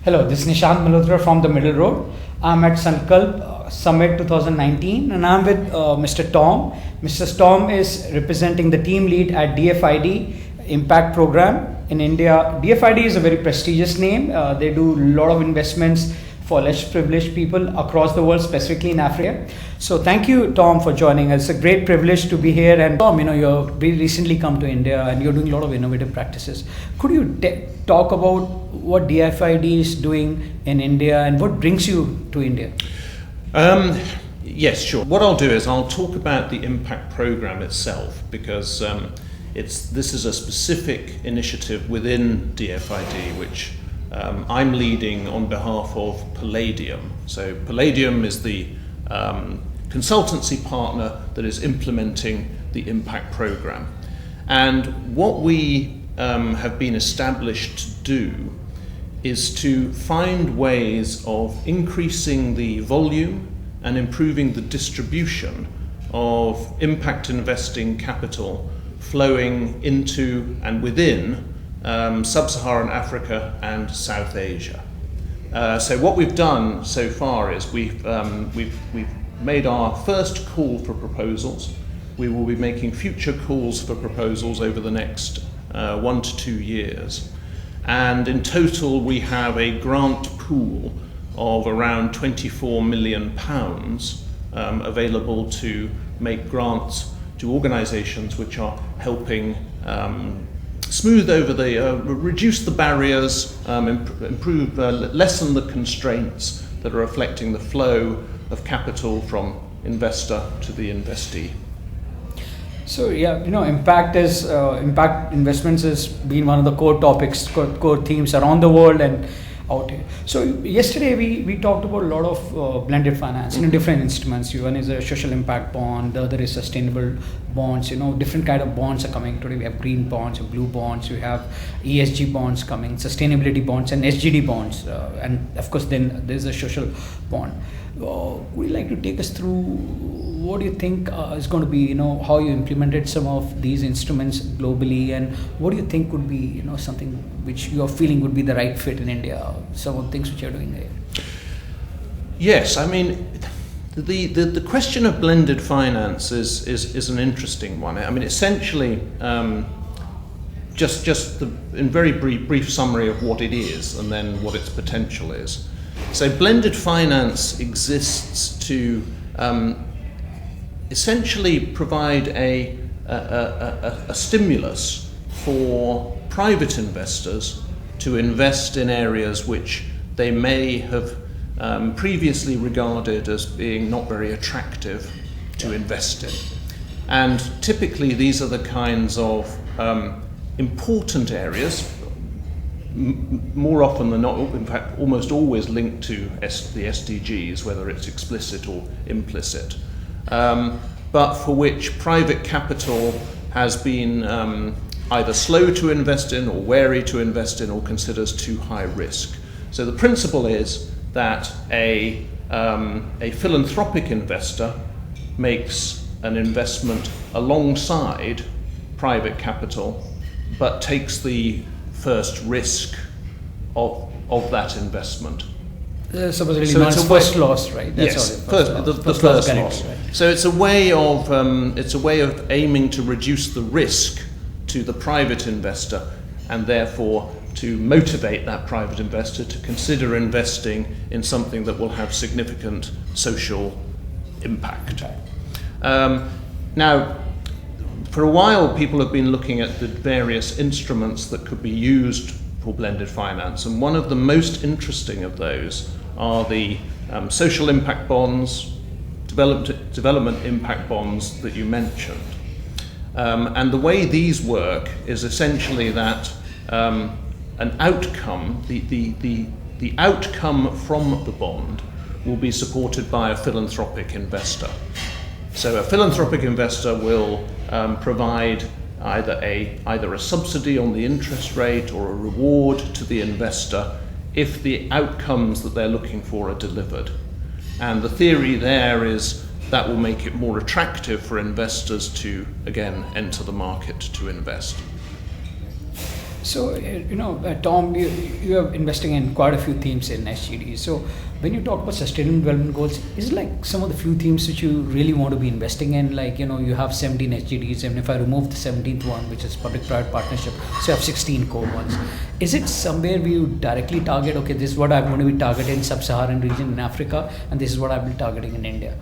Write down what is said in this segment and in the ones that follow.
Hello, this is Nishant Malhotra from the Middle Road. I'm at Sankalp Summit 2019 and I'm with Mr. Tom. Mr. Tom is representing the team lead at DFID Impact Program in India. DFID is a very prestigious name. They do a lot of investments for less privileged people across the world, specifically in Africa. So thank you, Tom, for joining us. It's a great privilege to be here. And Tom, you've recently come to India and you're doing a lot of innovative practices. Could you talk about what DFID is doing in India and what brings you to India? Yes, sure. What I'll do is I'll talk about the impact program itself, because this is a specific initiative within DFID, which I'm leading on behalf of Palladium. So Palladium is the consultancy partner that is implementing the impact program. And what we have been established to do is to find ways of increasing the volume and improving the distribution of impact investing capital flowing into and within Sub-Saharan Africa and South Asia. So what we've done so far is we've made our first call for proposals. We will be making future calls for proposals over the next 1 to 2 years. And in total, we have a grant pool of around £24 million available to make grants to organisations which are helping smooth over reduce the barriers, improve, lessen the constraints that are affecting the flow of capital from investor to the investee. So impact investments has been one of the core topics, core themes around the world and out here. So yesterday we talked about a lot of blended finance, different instruments. One is a social impact bond, the other is sustainable bonds. Different kind of bonds are coming today. We have green bonds, blue bonds, we have ESG bonds coming, sustainability bonds and SGD bonds, and of course then there's a social bond. Would you like to take us through what do you think is going to be, how you implemented some of these instruments globally, and what do you think would be, something which you are feeling would be the right fit in India, some of the things which you're doing there? Yes, I mean, the question of blended finance is an interesting one. I mean, essentially, just in very brief summary of what it is and then what its potential is. So blended finance exists to essentially provide a stimulus for private investors to invest in areas which they may have previously regarded as being not very attractive to invest in. And typically these are the kinds of important areas, more often than not, in fact almost always linked to the SDGs, whether it's explicit or implicit, but for which private capital has been either slow to invest in or wary to invest in or considers too high risk. So the principle is that a philanthropic investor makes an investment alongside private capital but takes the first risk of that investment. Supposedly it's first loss, right? That's yes, the first loss. Right. So it's a way of aiming to reduce the risk to the private investor, and therefore to motivate that private investor to consider investing in something that will have significant social impact. Okay. Now, for a while, people have been looking at the various instruments that could be used for blended finance, and one of the most interesting of those are the social impact bonds, development impact bonds that you mentioned. And the way these work is essentially that an outcome, the outcome from the bond will be supported by a philanthropic investor. So a philanthropic investor will provide either a subsidy on the interest rate or a reward to the investor if the outcomes that they're looking for are delivered. And the theory there is that will make it more attractive for investors to, again, enter the market to invest. So, Tom, you are investing in quite a few themes in SGD. So, when you talk about sustainable development goals, is it like some of the few themes which you really want to be investing in? Like, you have 17 SGDs, and if I remove the 17th one, which is public-private partnership, so you have 16 core ones. Is it somewhere where you directly target, okay, this is what I'm going to be targeting in sub-Saharan region in Africa, and this is what I'll be targeting in India?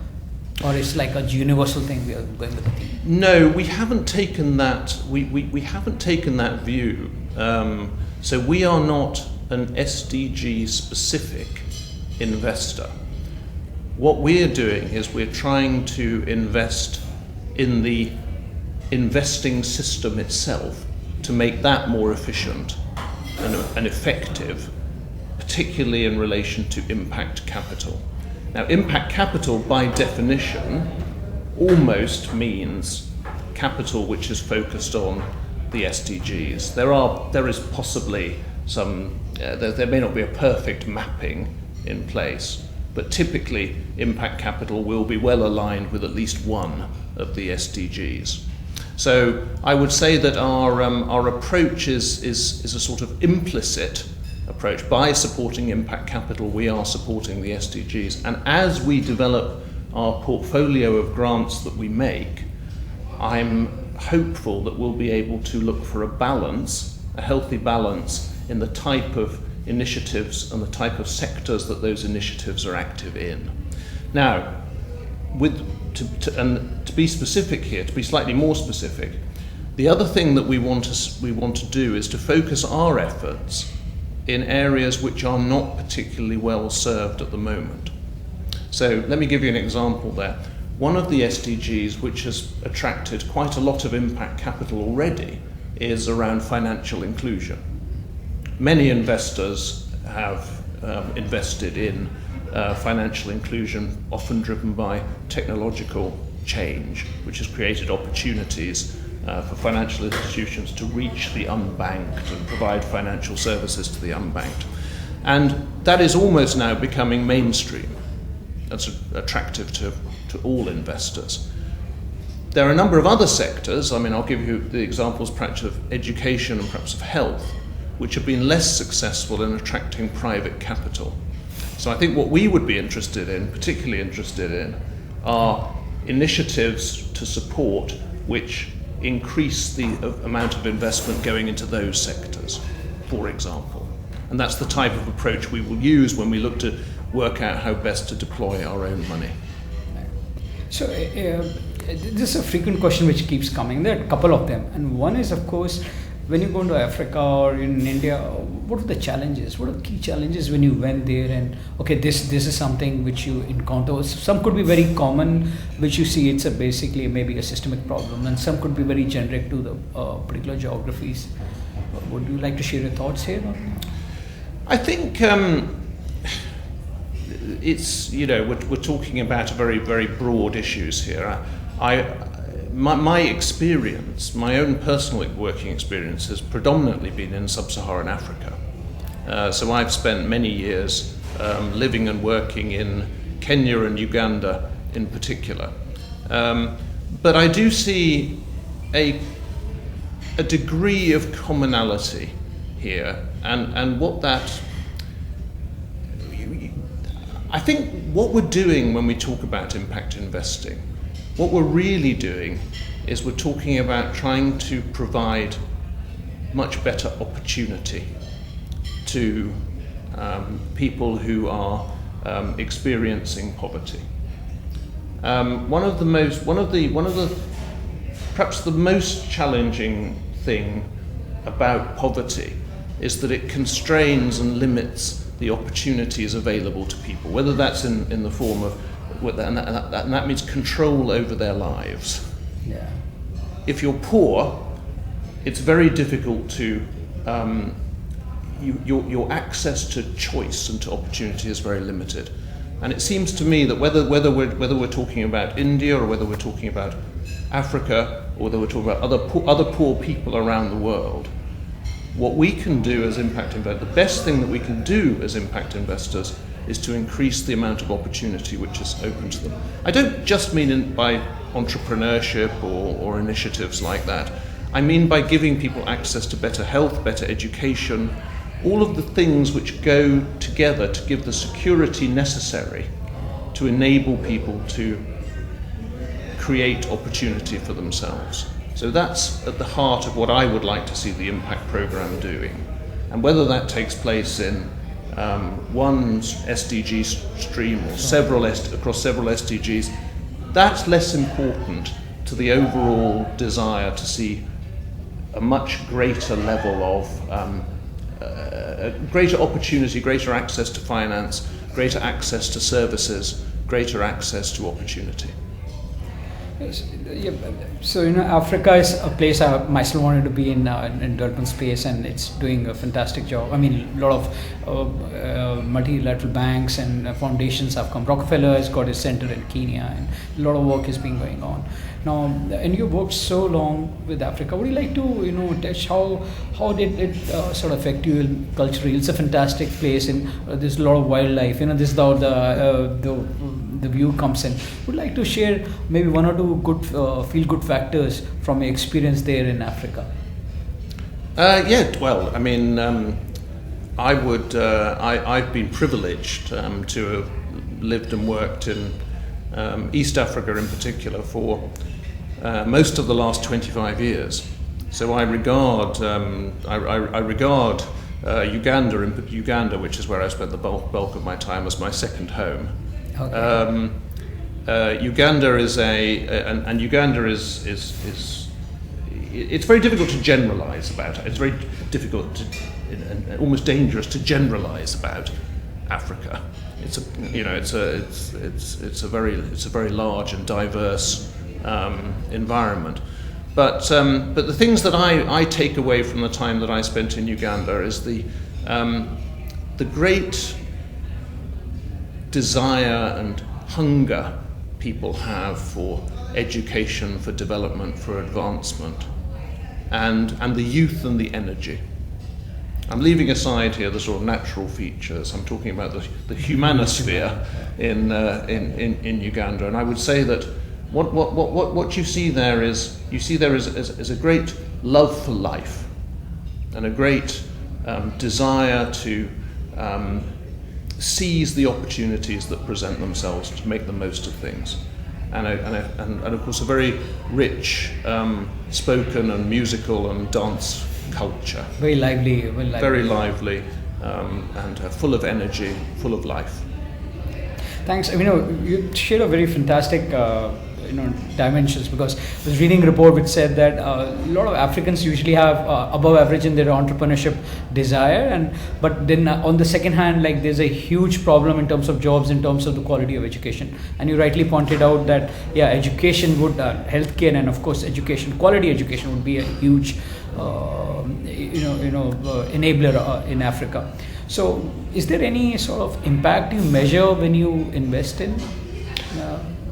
Or it's like a universal thing we are going with the theme? No, we haven't taken that. We haven't taken that view. So we are not an SDG specific investor. What we're doing is we're trying to invest in the investing system itself to make that more efficient and effective, particularly in relation to impact capital. Now, impact capital, by definition, almost means capital which is focused on the SDGs. There is possibly some, there may not be a perfect mapping in place, but typically impact capital will be well aligned with at least one of the SDGs. So I would say that our approach is a sort of implicit approach. By supporting impact capital, we are supporting the SDGs. And as we develop our portfolio of grants that we make, I'm hopeful that we'll be able to look for a balance, a healthy balance, in the type of initiatives and the type of sectors that those initiatives are active in. Now, to be specific here, to be slightly more specific, the other thing that we want to do is to focus our efforts in areas which are not particularly well served at the moment. So let me give you an example there. One of the SDGs which has attracted quite a lot of impact capital already is around financial inclusion. Many investors have invested in financial inclusion, often driven by technological change, which has created opportunities for financial institutions to reach the unbanked and provide financial services to the unbanked. And that is almost now becoming mainstream. That's attractive to all investors. There are a number of other sectors, I'll give you the examples perhaps of education and perhaps of health, which have been less successful in attracting private capital. So I think what we would be particularly interested in, are initiatives to support which increase the amount of investment going into those sectors, for example. And that's the type of approach we will use when we look to work out how best to deploy our own money. So this is a frequent question which keeps coming. There are a couple of them. And one is, of course, when you go into Africa or in India, what are the challenges? What are the key challenges when you went there? And okay, this is something which you encounter. Some could be very common, which you see it's basically maybe a systemic problem, and some could be very generic to the particular geographies. Would you like to share your thoughts here? I think it's, we're talking about very, very broad issues here. My experience, my own personal working experience, has predominantly been in sub-Saharan Africa. So I've spent many years living and working in Kenya and Uganda in particular. But I do see a degree of commonality here, and what that... I think what we're doing when we talk about impact investing, what we're really doing is we're talking about trying to provide much better opportunity to people who are experiencing poverty. Perhaps the most challenging thing about poverty is that it constrains and limits the opportunities available to people, whether that's in the form of, and that means control over their lives. Yeah. If you're poor, it's very difficult to, your access to choice and to opportunity is very limited. And it seems to me that whether we're talking about India or whether we're talking about Africa or whether we're talking about other poor people around the world, what we can do as impact investors, the best thing that we can do as impact investors, is to increase the amount of opportunity which is open to them. I don't just mean by entrepreneurship or initiatives like that. I mean by giving people access to better health, better education, all of the things which go together to give the security necessary to enable people to create opportunity for themselves. So that's at the heart of what I would like to see the impact program doing. And whether that takes place in one SDG stream or across several SDGs, that's less important to the overall desire to see a much greater level of greater opportunity, greater access to finance, greater access to services, greater access to opportunity. Yes, yeah, so Africa is a place I myself wanted to be in development space, and it's doing a fantastic job. I mean, a lot of multilateral banks and foundations have come. Rockefeller has got his center in Kenya, and a lot of work is being going on now. And you've worked so long with Africa. Would you like to touch how did it sort of affect you culturally? It's a fantastic place, and there's a lot of wildlife. This is how the view comes in. Would like to share maybe one or two good feel-good factors from your experience there in Africa? Well, I mean, I've been privileged to have lived and worked in East Africa in particular for most of the last 25 years. So I regard Uganda, which is where I spent the bulk of my time, as my second home. Okay. Uganda is it's very difficult to generalize about it. It's very difficult and almost dangerous to generalize about Africa. It's a very large and diverse environment. But the things that I take away from the time that I spent in Uganda is the great desire and hunger people have for education, for development, for advancement, and the youth and the energy. I'm leaving aside here the sort of natural features. I'm talking about the humanosphere in Uganda, and I would say that what you see there is a great love for life and a great desire to seize the opportunities that present themselves, to make the most of things, and of course a very rich spoken and musical and dance culture. Very lively. Very lively, and full of energy, full of life. Thanks. You shared a very fantastic dimensions, because I was reading a report which said that a lot of Africans usually have above average in their entrepreneurship desire, but then on the second hand, like, there's a huge problem in terms of jobs, in terms of the quality of education. And you rightly pointed out that education would healthcare, and of course quality education would be a huge enabler in Africa. So is there any sort of impact you measure when you invest in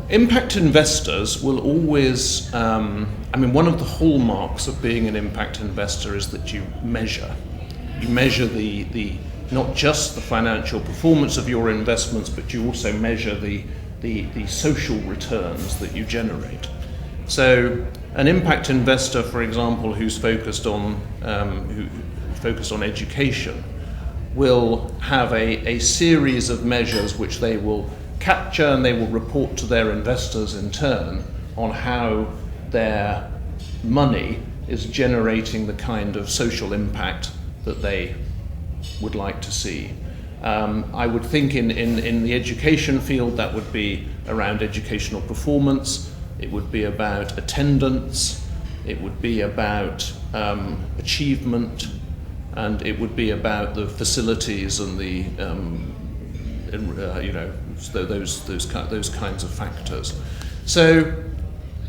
impact investors will always, one of the hallmarks of being an impact investor is that you measure. You measure the not just the financial performance of your investments, but you also measure the social returns that you generate. So an impact investor, for example, who's focused on education, will have a series of measures which they will capture, and they will report to their investors in turn on how their money is generating the kind of social impact that they would like to see. I would think in the education field that would be around educational performance, it would be about attendance, it would be about achievement, and it would be about the facilities and the those kinds of factors. So,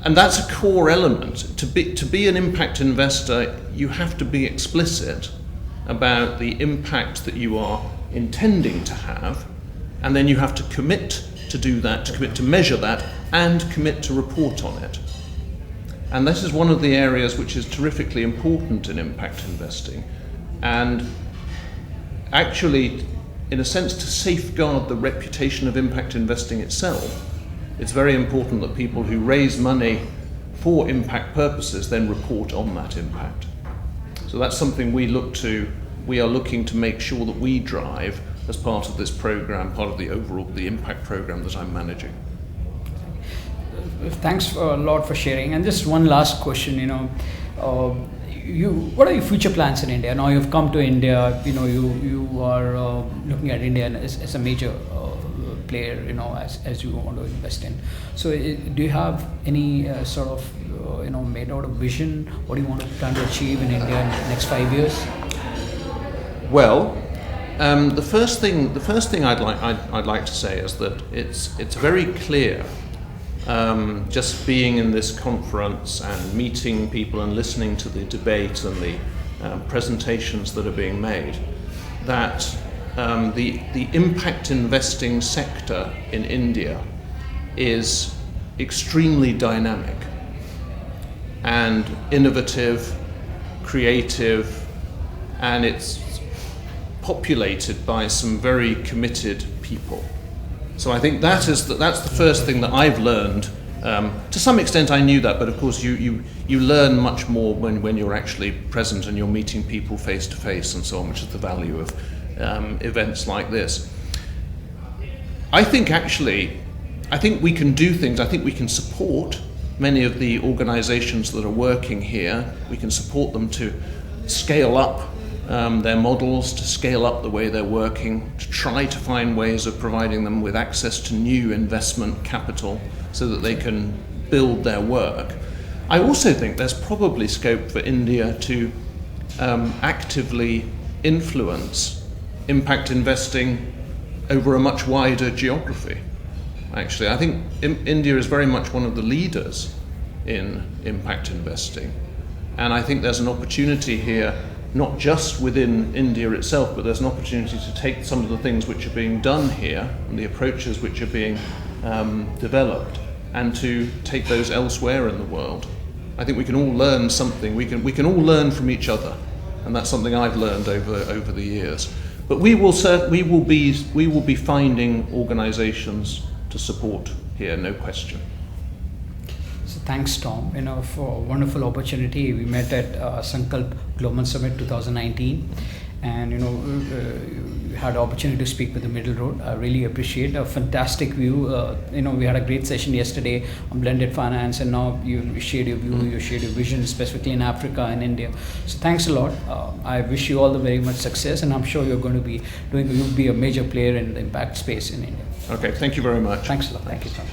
and that's a core element. To be an impact investor, you have to be explicit about the impact that you are intending to have, and then you have to commit to do that, to commit to measure that, and commit to report on it. And this is one of the areas which is terrifically important in impact investing. And actually, in a sense, to safeguard the reputation of impact investing itself, it's very important that people who raise money for impact purposes, then report on that impact. So that's something we are looking to make sure that we drive as part of this program, part of the overall, the impact program that I'm managing. Thanks a lot for sharing. And just one last question, what are your future plans in India? Now you've come to India, you are looking at India as a major player, as you want to invest in. So do you have any sort of, made out a vision? What do you want to plan to achieve in India in the next 5 years? Well, the first thing I'd like to say is that it's very clear, just being in this conference and meeting people and listening to the debate and the presentations that are being made, that the impact investing sector in India is extremely dynamic and innovative, creative, and it's populated by some very committed people. So I think that's the first thing that I've learned. To some extent I knew that, but of course you learn much more when you're actually present and you're meeting people face to face and so on, which is the value of events like this. I think we can do things. I think we can support many of the organizations that are working here. We can support them to scale up their models, to scale up the way they're working, to try to find ways of providing them with access to new investment capital so that they can build their work. I also think there's probably scope for India to actively influence impact investing over a much wider geography. Actually, I think India is very much one of the leaders in impact investing, and I think there's an opportunity here, not just within India itself, but there's an opportunity to take some of the things which are being done here and the approaches which are being developed and to take those elsewhere in the world. I think we can all learn something. We can all learn from each other, and that's something I've learned over the years. But we will be finding organisations to support here, no question. So thanks, Tom, for a wonderful opportunity. We met at Sankalp Summit 2019, and you had the opportunity to speak with the middle road. I really appreciate a fantastic view. We had a great session yesterday on blended finance, and now you shared your view, you shared your vision, specifically in Africa and India. So thanks a lot. I wish you all the very much success, and I'm sure you'll be a major player in the impact space in India. Okay, thank you very much. Thanks a lot. Thank you, Tom.